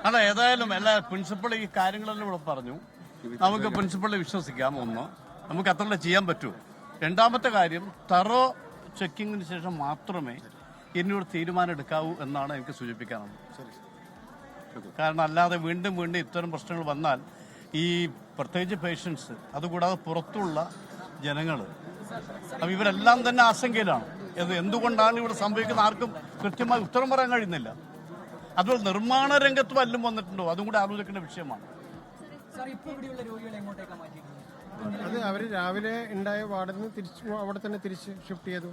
അല്ല, ഏതായാലും എല്ലാ പ്രിൻസിപ്പൾ ഈ കാര്യങ്ങളെല്ലാം ഇവിടെ പറഞ്ഞു. നമുക്ക് പ്രിൻസിപ്പളിനെ വിശ്വസിക്കാം. ഒന്ന്, നമുക്ക് അത്ര ചെയ്യാൻ പറ്റൂ. രണ്ടാമത്തെ കാര്യം, തറോ ചെക്കിങ്ങിന് ശേഷം മാത്രമേ ഇനിയൊരു തീരുമാനം എടുക്കാവൂ എന്നാണ് എനിക്ക് സൂചിപ്പിക്കാനുള്ളത്. കാരണം അല്ലാതെ വീണ്ടും വീണ്ടും ഇത്തരം പ്രശ്നങ്ങൾ വന്നാൽ ഈ പ്രത്യേകിച്ച് പേഷ്യൻസ്, അതുകൂടാതെ പുറത്തുള്ള ജനങ്ങൾ, അപ്പം ഇവരെല്ലാം തന്നെ ആശങ്കയിലാണ്. എന്തുകൊണ്ടാണ് ഇവിടെ സംഭവിക്കുന്നത് ആർക്കും കൃത്യമായി ഉത്തരം പറയാൻ കഴിയുന്നില്ല. അതുപോലെ നിർമ്മാണ രംഗത്ത് വല്ലതും വന്നിട്ടുണ്ടോ, അതും കൂടെ ആലോചിക്കേണ്ട വിഷയമാണ്. അത് അവർ രാവിലെ ഉണ്ടായ വാർഡിൽ നിന്ന് തിരിച്ച് അവിടെ തന്നെ തിരിച്ച് ഷിഫ്റ്റ് ചെയ്തു.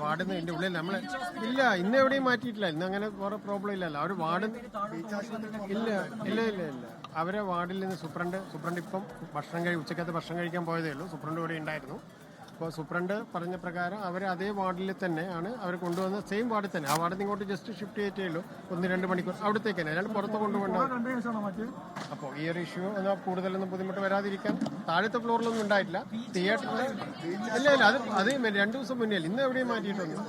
വാർഡിൽ നിന്ന് ഇതിന്റെ ഉള്ളിൽ നമ്മളെ ഇല്ല, ഇന്ന് എവിടെയും മാറ്റിയിട്ടില്ല. ഇന്ന് അങ്ങനെ വേറെ പ്രോബ്ലം ഇല്ലല്ലോ. അവർ വാർഡ് ഇല്ല ഇല്ല ഇല്ല ഇല്ല അവരെ വാർഡിൽ നിന്ന് സൂപ്രണ്ട് ഇപ്പം ഉച്ചക്കത്തെ ഭക്ഷണം കഴിക്കാൻ പോയതേ ഉള്ളൂ. സൂപ്രണ്ട് ഇവിടെ ഉണ്ടായിരുന്നു. അപ്പോൾ സൂപ്രണ്ട് പറഞ്ഞ പ്രകാരം അവർ അതേ വാർഡിൽ തന്നെ ആണ് അവർ കൊണ്ടുവന്ന, സെയിം വാർഡിൽ തന്നെ. ആ വാർഡിൽ നിന്ന് ഇങ്ങോട്ട് ജസ്റ്റ് ഷിഫ്റ്റ് ചെയ്തേ ഉള്ളൂ. 1-2 മണിക്കൂർ അവിടത്തേക്ക് തന്നെ, അല്ലാണ്ട് പുറത്ത് കൊണ്ടുപോകേണ്ട. അപ്പോൾ ഈ ഒരു ഇഷ്യൂ എന്നാൽ കൂടുതലൊന്നും ബുദ്ധിമുട്ട് വരാതിരിക്കാൻ താഴത്തെ ഫ്ലോറിലൊന്നും ഉണ്ടായിട്ടില്ല. തിയേറ്ററിൽ ഇല്ല ഇല്ല അത് 2 ദിവസം മുന്നേ, ഇന്ന് എവിടെയും മാറ്റിയിട്ടൊന്നും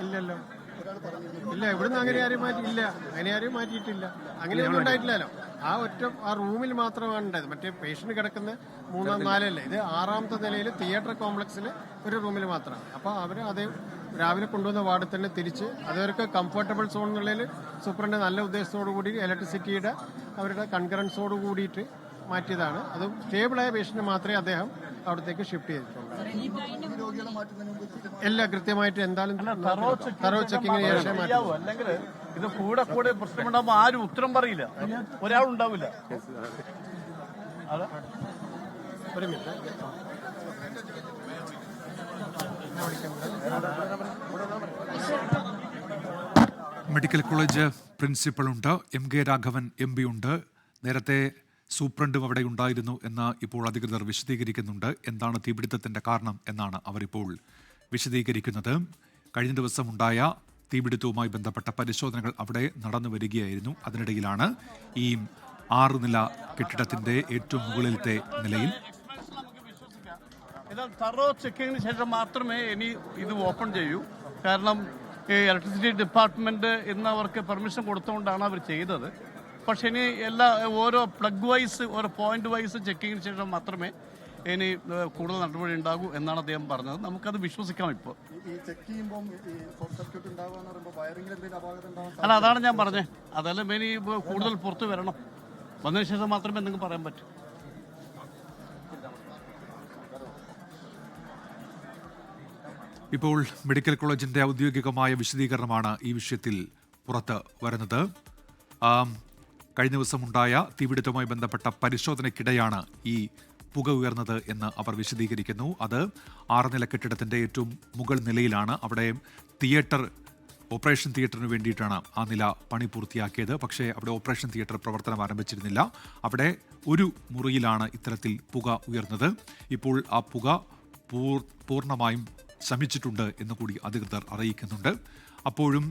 ഇല്ലല്ലോ. ഇല്ല, ഇവിടുന്ന് അങ്ങനെ ആരും മാറ്റിയിട്ടില്ല. അങ്ങനെയൊന്നും ഉണ്ടായിട്ടില്ലല്ലോ. ആ റൂമിൽ മാത്രമാണ് ഉണ്ടായത്. മറ്റേ പേഷ്യന്റ് കിടക്കുന്ന 3-ാം 4 ഇത് 6ാമത്തെ നിലയിൽ തിയേറ്റർ കോംപ്ലക്സിൽ ഒരു റൂമിൽ മാത്രമാണ്. അപ്പോൾ അവർ അതേ രാവിലെ കൊണ്ടുവന്ന വാർഡിൽ തന്നെ തിരിച്ച് അതവർക്ക് കംഫർട്ടബിൾ സോൺ എന്നുള്ളതിൽ സൂപ്രണ്ട് നല്ല ഉദ്ദേശത്തോടു കൂടി ഇലക്ട്രിസിറ്റിയുടെ അവരുടെ കൺകറൻസോട് കൂടിയിട്ട് മാറ്റിയതാണ്. അത് സ്റ്റേബിളായ പേഷ്യന്റ് മാത്രമേ അദ്ദേഹം അവിടത്തേക്ക് ഷിഫ്റ്റ് ചെയ്തിട്ടുള്ളൂ. എല്ലാം കൃത്യമായിട്ട് എന്തായാലും തറോ ചെക്കിങ്ങിന് ശേഷം മാറ്റി. അല്ലെങ്കിൽ ഇത് കൂടെ പ്രശ്നമുണ്ടാകുമ്പോൾ ആരും ഉത്തരം പറയില്ല, ഒരാളുണ്ടാവില്ല. ഒരു മിനിറ്റ്. മെഡിക്കൽ കോളേജ് പ്രിൻസിപ്പളുണ്ട്, MK രാഘവൻ MP ഉണ്ട്. നേരത്തെ സൂപ്രണ്ടും അവിടെ ഉണ്ടായിരുന്നു എന്ന് ഇപ്പോൾ അധികൃതർ വിശദീകരിക്കുന്നുണ്ട്. എന്താണ് തീപിടുത്തത്തിന്റെ കാരണം എന്നാണ് അവരിപ്പോൾ വിശദീകരിക്കുന്നത്. കഴിഞ്ഞ ദിവസം ഉണ്ടായ തീപിടുത്തവുമായി ബന്ധപ്പെട്ട പരിശോധനകൾ അവിടെ നടന്നു വരികയായിരുന്നു. അതിനിടയിലാണ് ഈ 6 നില കെട്ടിടത്തിന്റെ ഏറ്റവും മുകളിലത്തെ നിലയിൽ തറോ ചെക്കിങ്ങിന് ശേഷം മാത്രമേ ഇനി ഇത് ഓപ്പൺ ചെയ്യൂ. കാരണം ഈ ഇലക്ട്രിസിറ്റി ഡിപ്പാർട്ട്മെന്റ് ഇന്ന് അവർക്ക് പെർമിഷൻ കൊടുത്തുകൊണ്ടാണ് അവർ ചെയ്തത്. പക്ഷെ ഇനി ഓരോ പ്ലഗ് വൈസ്, ഓരോ പോയിന്റ് വൈസ് ചെക്കിങ്ങിന് ശേഷം മാത്രമേ ഇനി കൂടുതൽ നടപടി ഉണ്ടാകൂ എന്നാണ് അദ്ദേഹം പറഞ്ഞത്. നമുക്കത് വിശ്വസിക്കാം. ഇപ്പോൾ അല്ല, അതാണ് ഞാൻ പറഞ്ഞത്. അതെല്ലാം ഇനി കൂടുതൽ പുറത്ത് വരണം. വന്നതിന് ശേഷം മാത്രമേ എന്തെങ്കിലും പറയാൻ പറ്റൂ. ഇപ്പോൾ മെഡിക്കൽ കോളേജിന്റെ ഔദ്യോഗികമായ വിശദീകരണമാണ് ഈ വിഷയത്തിൽ പുറത്ത് വരുന്നത്. കഴിഞ്ഞ ദിവസമുണ്ടായ തീപിടുത്തവുമായി ബന്ധപ്പെട്ട പരിശോധനയ്ക്കിടെയാണ് ഈ പുക ഉയർന്നത് എന്ന് അവർ വിശദീകരിക്കുന്നു. അത് 6 നില കെട്ടിടത്തിന്റെ ഏറ്റവും മുകൾ നിലയിലാണ്. അവിടെ ഓപ്പറേഷൻ തിയേറ്ററിന് വേണ്ടിയിട്ടാണ് ആ നില പണി പൂർത്തിയാക്കിയത്. പക്ഷേ അവിടെ ഓപ്പറേഷൻ തിയേറ്റർ പ്രവർത്തനം ആരംഭിച്ചിരുന്നില്ല. അവിടെ ഒരു മുറിയിലാണ് ഇത്തരത്തിൽ പുക ഉയർന്നത്. ഇപ്പോൾ ആ പുക പൂർണ്ണമായും ശമിച്ചിട്ടുണ്ട് എന്ന് കൂടി അധികൃതർ അറിയിക്കുന്നുണ്ട്. അപ്പോഴും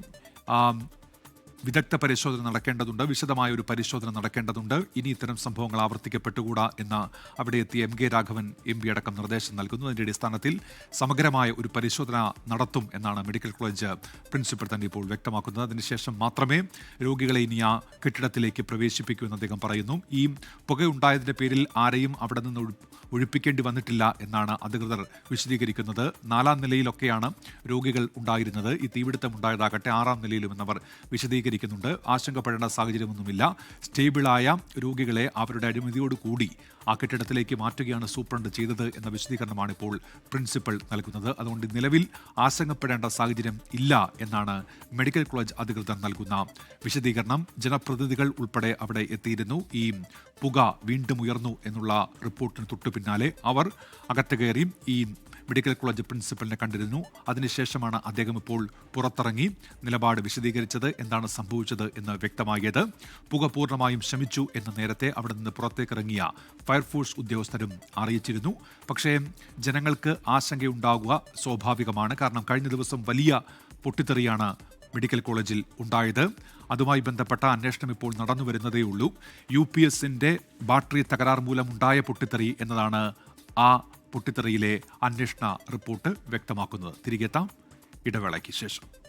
വിദഗ്ധ പരിശോധന നടക്കേണ്ടതുണ്ട്, വിശദമായ ഒരു പരിശോധന നടക്കേണ്ടതുണ്ട്. ഇനി ഇത്തരം സംഭവങ്ങൾ ആവർത്തിക്കപ്പെട്ടുകൂടാ എന്ന് അവിടെ എത്തിയ MK രാഘവൻ MP അടക്കം നിർദ്ദേശം നൽകുന്നു. അതിന്റെ അടിസ്ഥാനത്തിൽ സമഗ്രമായ ഒരു പരിശോധന നടത്തും എന്നാണ് മെഡിക്കൽ കോളേജ് പ്രിൻസിപ്പൽ തന്നെ ഇപ്പോൾ വ്യക്തമാക്കുന്നത്. അതിനുശേഷം മാത്രമേ രോഗികളെ ഇനി ആ കെട്ടിടത്തിലേക്ക് പ്രവേശിപ്പിക്കൂ എന്ന് അദ്ദേഹം പറയുന്നു. ഈ പുകയുണ്ടായതിന്റെ പേരിൽ ആരെയും അവിടെ നിന്ന് ഒഴിപ്പിക്കേണ്ടി വന്നിട്ടില്ല എന്നാണ് അധികൃതർ വിശദീകരിക്കുന്നത്. 4ാം നിലയിലൊക്കെയാണ് രോഗികൾ ഉണ്ടായിരുന്നത്. ഈ തീപിടുത്തം ഉണ്ടായതാകട്ടെ 6ാം നിലയിലും എന്നവർ വിശദീകരിക്കുന്നുണ്ട്. ആശങ്കപ്പെടേണ്ട സാഹചര്യമൊന്നുമില്ല. സ്റ്റേബിളായ രോഗികളെ അവരുടെ അനുമതിയോടുകൂടി ആ കെട്ടിടത്തിലേക്ക് മാറ്റുകയാണ് സൂപ്രണ്ട് ചെയ്തത് എന്ന വിശദീകരണമാണ് ഇപ്പോൾ പ്രിൻസിപ്പൽ നൽകുന്നത്. അതുകൊണ്ട് നിലവിൽ ആശങ്കപ്പെടേണ്ട സാഹചര്യം ഇല്ല എന്നാണ് മെഡിക്കൽ കോളേജ് അധികൃതർ നൽകുന്ന വിശദീകരണം. ജനപ്രതിനിധികൾ ഉൾപ്പെടെ അവിടെ എത്തിയിരുന്നു. ഈ പുക വീണ്ടും ഉയർന്നു എന്നുള്ള റിപ്പോർട്ടിന് തൊട്ടു പിന്നാലെ അവർ അകത്ത് കയറി ഈ മെഡിക്കൽ കോളേജ് പ്രിൻസിപ്പലിനെ കണ്ടിരുന്നു. അതിനുശേഷമാണ് അദ്ദേഹം ഇപ്പോൾ പുറത്തിറങ്ങി നിലപാട് വിശദീകരിച്ചത്, എന്താണ് സംഭവിച്ചത് എന്ന് വ്യക്തമാക്കിയത്. പുക പൂർണ്ണമായും ശമിച്ചു എന്ന് നേരത്തെ അവിടെ നിന്ന് പുറത്തേക്കിറങ്ങിയ ഫയർഫോഴ്സ് ഉദ്യോഗസ്ഥരും അറിയിച്ചിരുന്നു. പക്ഷേ ജനങ്ങൾക്ക് ആശങ്കയുണ്ടാകുക സ്വാഭാവികമാണ്. കാരണം കഴിഞ്ഞ ദിവസം വലിയ പൊട്ടിത്തെറിയാണ് മെഡിക്കൽ കോളേജിൽ ഉണ്ടായത്. അതുമായി ബന്ധപ്പെട്ട അന്വേഷണം ഇപ്പോൾ നടന്നു വരുന്നതേ ഉള്ളൂ. UPSന്റെ ബാറ്ററി തകരാർ മൂലമുണ്ടായ പൊട്ടിത്തെറി എന്നതാണ് ആ പൊട്ടിത്തെറിയിലെ അന്വേഷണ റിപ്പോർട്ട് വ്യക്തമാക്കുന്നത്. തിരികെത്താം ഇടവേളയ്ക്ക് ശേഷം.